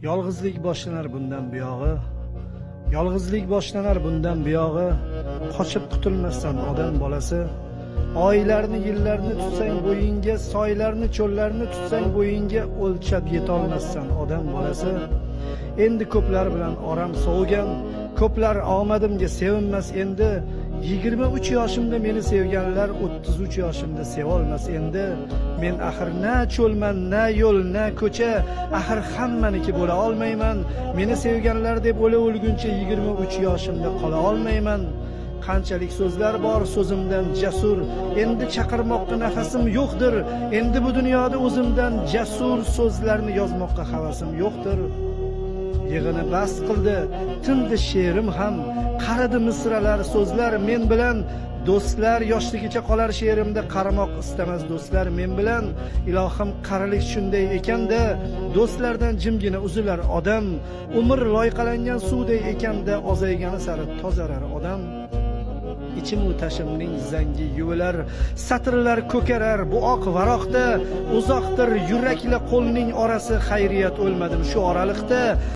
Yolg'izlik boshlanar bundan buyog'i. Yolg'izlik boshlanar bundan buyog'i. Qochib qutulmasdan odam bolasi. Oylarni, yillarni tutsang bo'yinga, soylarni, cho'llarni tutsang bo'yinga, o'lchab yetolmasdan odam bolasi. Endi ko'plar bilan oram sovigan, ko'plar omadimga sevinmas endi. 23 yoshimda meni sevganlar 33 yoshimda sevolmas endi. Men axir na cho'lman, na yo'l, na ko'cha, axir hammaniki bo'la olmayman. Meni sevganlar deb o'lguncha 23 yoshimda qola olmayman. Qanchalik so'zlar bor so'zimdan jasur, endi chaqirmoqqa nafasim yo'qdir. Endi bu dunyoda o'zimdan jasur so'zlarni yozmoqqa havasim yo'qdir. Yig'ini bas qildi, tindi she'rim ham, qaridi misralar, so'zlar men bilan. Do'stlar yoshligicha qolar she'rimda, qaramoq istamas do'stlar men bilan. Ilohim qarilik shunday ekanda, do'stlardan jimgina uzilar odam. Umr loyqalangan suvday ekanda, ozaygani sari tozarar odam. İçim-u tashimning zangi yuvilar, satrlar ko'karar bu oq varoqda. Uzoqdir yurakla qo'lning orasi, xayriyat o'lmadim shu oraliqda.